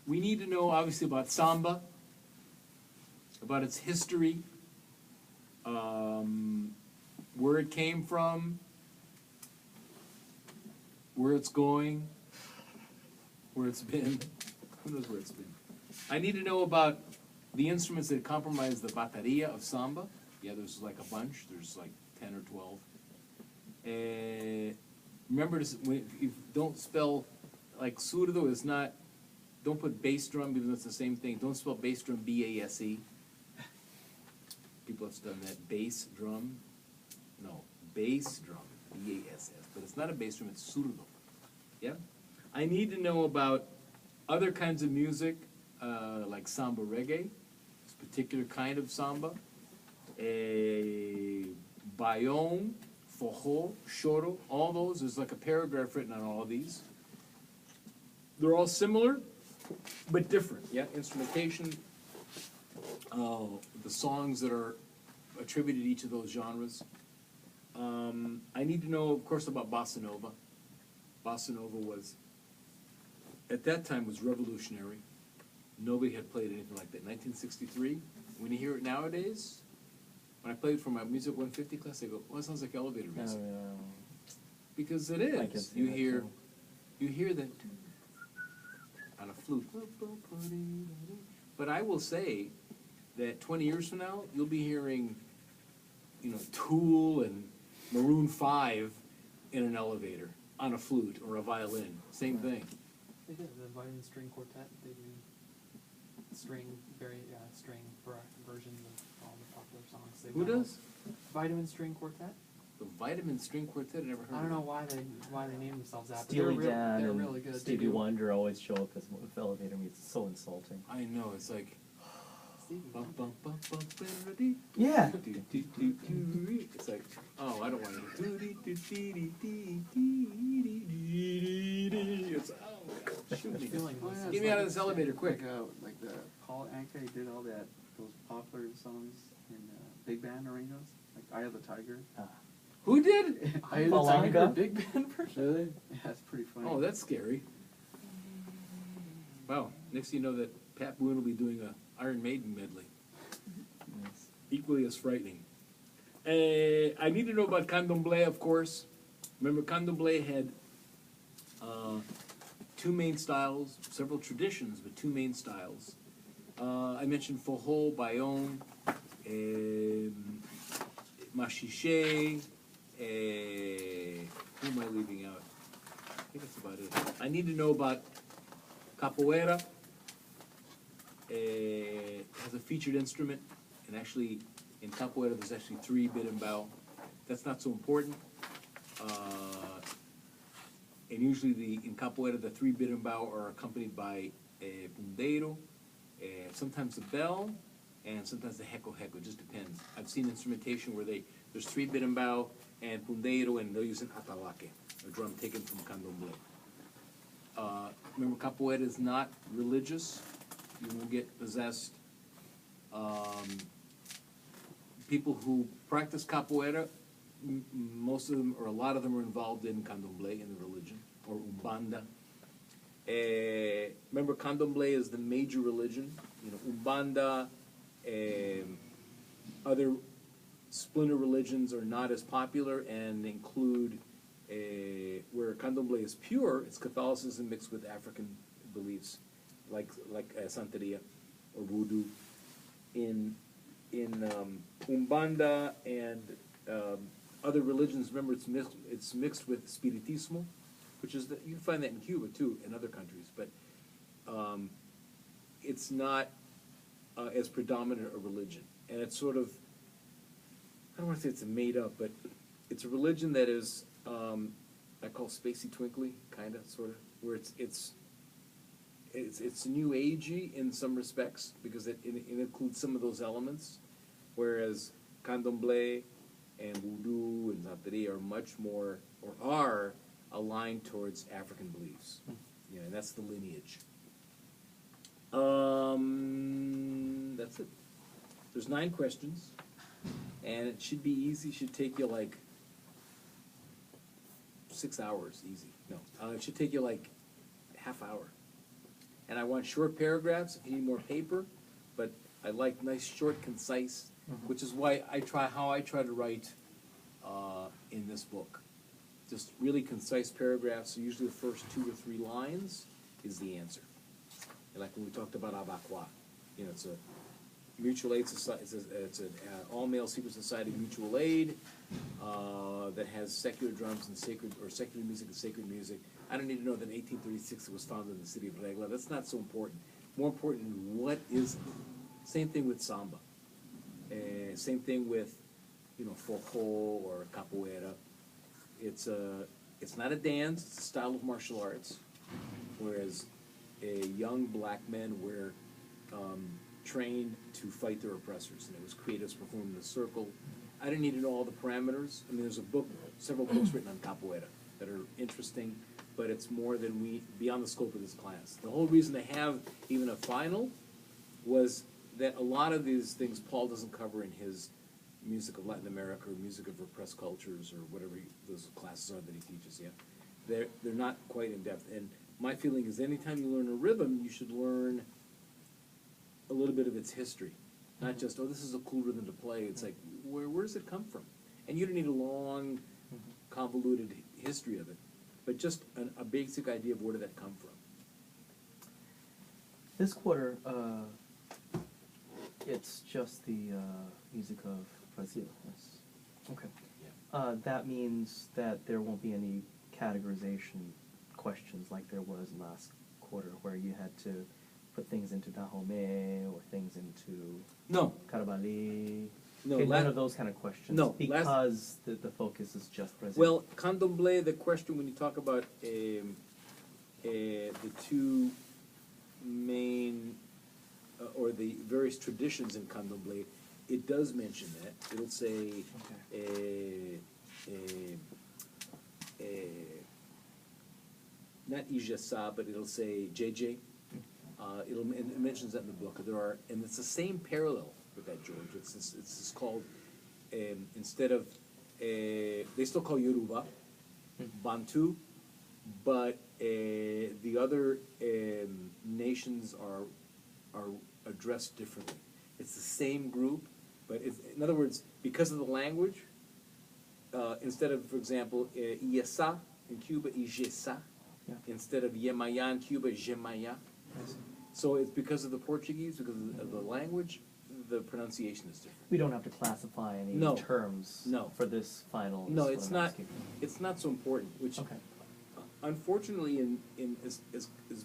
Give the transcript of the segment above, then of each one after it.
We need to know, obviously, about samba, about its history, where it came from, where it's going, where it's been. Who knows where it's been? I need to know about the instruments that comprise the bateria of samba. Yeah, there's like a bunch. There's like 10 or 12. Remember, if you don't spell, like surdo is not, don't put bass drum because it's the same thing. Don't spell bass drum B-A-S-E. People have done that. Bass drum. No, bass drum, B-A-S-S. But it's not a bass drum, it's surdo. Yeah? I need to know about other kinds of music, like samba reggae. It's a particular kind of samba. Bayón, forró, choro, all those. There's like a paragraph written on all of these. They're all similar, but different. Yeah, instrumentation, the songs that are attributed to each of those genres. I need to know, of course, about bossa nova. Bossa nova was, at that time, was revolutionary. Nobody had played anything like that. 1963. When you hear it nowadays, when I played for my Music 150 class, they go, "Well, it sounds like elevator music." Because it is. You hear that on a flute. But I will say that 20 years from now, you'll be hearing, Tool and Maroon 5 in an elevator on a flute or a violin. Same thing. They did the violin string quartet. They do string versions of all the popular songs. Who does? Vitamin String Quartet. The Vitamin String Quartet. I never heard. I don't of know why they named themselves that. Steely Dan they're and really good. Stevie Wonder always show up as elevator music. It's so insulting. I know. It's like. Yeah. It's like, oh, I don't want to. It's, oh, shoot me. Get me out of this elevator quick. Like the Paul Anka did all those popular songs in big band arenas, like Eye of the Tiger. Who did? Eye of the Tiger big band version. Really? Yeah, that's pretty funny. Oh, that's scary. Wow. Next thing you know that Pat Boone will be doing a Iron Maiden medley. Yes. Equally as frightening. I need to know about candomblé, of course. Remember, candomblé had two main styles, several traditions, but two main styles. I mentioned forró, bayón, machiché. Who am I leaving out? I think that's about it. I need to know about capoeira. Has a featured instrument, and actually in capoeira there's actually 3 berimbau. That's not so important. And usually in capoeira the 3 berimbau are accompanied by a pundeiro, sometimes a bell, and sometimes the heko. It just depends. I've seen instrumentation where there's 3 berimbau and pundeiro, and they'll use an atabaque, a drum taken from candomblé. Remember, capoeira is not religious. You will get possessed. People who practice capoeira, most of them, or a lot of them, are involved in candomblé, in the religion, or umbanda. Remember, candomblé is the major religion. Umbanda, other splinter religions are not as popular and include, where candomblé is pure, it's Catholicism mixed with African beliefs, like Santeria or Voodoo. In Umbanda and other religions, remember, it's mixed with Spiritismo, which is you can find that in Cuba too, in other countries, but it's not as predominant a religion, and it's sort of, I don't want to say it's a made up, but it's a religion that is I call spacey twinkly, kind of, sort of, where it's new agey in some respects because it includes some of those elements, whereas candomblé and voodoo and santeria are much more, or are aligned towards African beliefs. And that's the lineage. That's it. There's 9 questions, and it should be easy. Should take you like 6 hours, easy. No, it should take you like half hour. And I want short paragraphs if you need more paper, but I like nice, short, concise, which is why I try to write in this book. Just really concise paragraphs, so usually the first 2 or 3 lines is the answer. And like when we talked about Abaqua, you know, it's a mutual aid society, it's an all-male secret society mutual aid that has secular drums and secular music and sacred music. I don't need to know that in 1836 it was founded in the city of Regla. That's not so important. More important, what is it? Same thing with samba. Same thing with, you know, forró or capoeira. It's not a dance, it's a style of martial arts, whereas young black men were trained to fight their oppressors, and it was created to perform in a circle. I didn't need to know all the parameters. I mean, there's several books written on capoeira that are interesting, but it's more than beyond the scope of this class. The whole reason they have even a final was that a lot of these things Paul doesn't cover in his music of Latin America or music of repressed cultures or whatever those classes are that he teaches. Yeah, they're not quite in depth. And my feeling is, anytime you learn a rhythm, you should learn a little bit of its history, not just, oh, this is a cool rhythm to play. It's like, where does it come from? And you don't need a long, convoluted history of it, but just a basic idea of where did that come from. This quarter, it's just the music of Brazil. Yes. Okay. Yeah. That means that there won't be any categorization questions like there was last quarter, where you had to put things into Dahomey or things into No. Carabali. No, Okay, none of those kind of questions. No, because the focus is just Brazil. Well, candomblé, the question when you talk about the 2 main, or the various traditions in candomblé, it does mention that. It'll say, not Ijasa, but it'll say JJ. It mentions that in the book. And it's the same parallel with that, George. It's called, instead of, they still call Yoruba, Bantu, but the other nations are addressed differently. It's the same group, but in other words, because of the language, instead of, for example, Iesa in Cuba, Ijesa, Yeah. instead of Yemaya in Cuba, Jemaya. So it's because of the Portuguese, because of the language, the pronunciation is different. We don't have to classify any No. terms No. for this final. No, is it's what I'm not. asking. It's not so important. Which, Okay. unfortunately, in as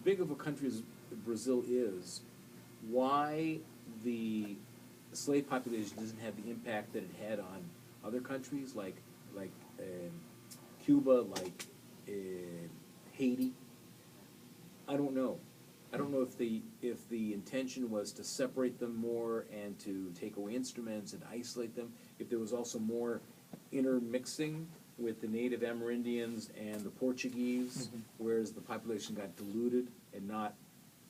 big of a country as Brazil is, why the slave population doesn't have the impact that it had on other countries like Cuba, like Haiti. I don't know. I don't know if the intention was to separate them more and to take away instruments and isolate them. If there was also more intermixing with the native Amerindians and the Portuguese, whereas the population got diluted and not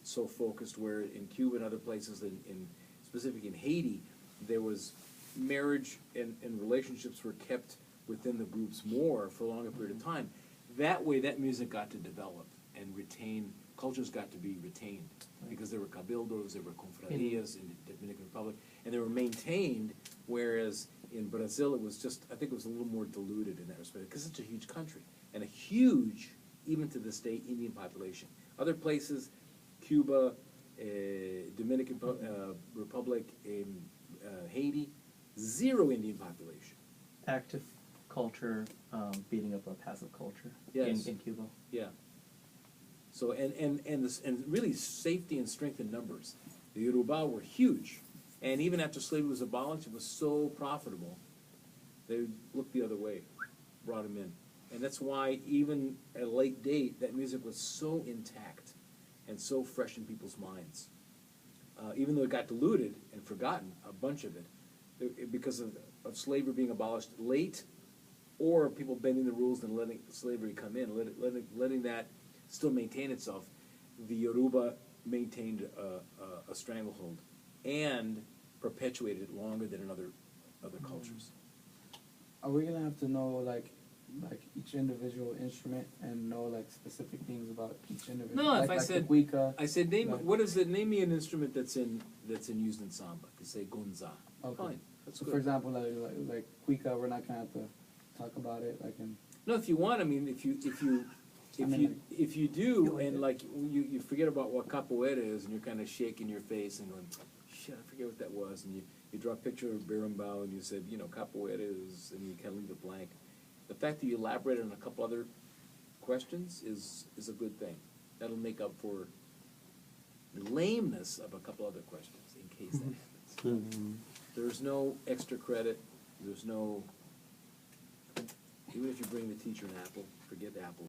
so focused. Where in Cuba and other places, specifically in Haiti, there was marriage and relationships were kept within the groups more for a longer period of time. That way, that music got to develop and retain. Cultures got to be retained because there were cabildos, there were confrarias in the Dominican Republic, and they were maintained, whereas in Brazil it was just, I think it was a little more diluted in that respect, because it's a huge country, and a huge, even to this day, Indian population. Other places, Cuba, Dominican Republic, Haiti, 0 Indian population. Active culture beating up a passive culture Yes. in Cuba. Yeah. So and really safety and strength in numbers. The Yoruba were huge, and even after slavery was abolished, it was so profitable. They looked the other way, brought them in, and that's why even at a late date that music was so intact and so fresh in people's minds. Even though it got diluted and forgotten, a bunch of it, because of slavery being abolished late, or people bending the rules and letting slavery come in, letting that still maintain itself, the Yoruba maintained a stranglehold and perpetuated it longer than in other cultures. Are we gonna have to know, like, like each individual instrument and know like specific things about each individual? No, if like, I like said- the cuica. I said, Like- what is it, name me an instrument that's in used ensemble, I could say gunza. Okay. Fine, that's So for good. example, like cuica, we're not gonna have to talk about it, like in, No, if you want, I mean, I mean, if you do, and like, you forget about what capoeira is, and you're kinda shaking your face and going, shit, I forget what that was, and you draw a picture of berimbau, and you said, capoeira is, and you kinda leave it blank. The fact that you elaborate on a couple other questions is a good thing. That'll make up for the lameness of a couple other questions, in case that happens. There's no extra credit, there's no, even if you bring the teacher an apple, forget apple.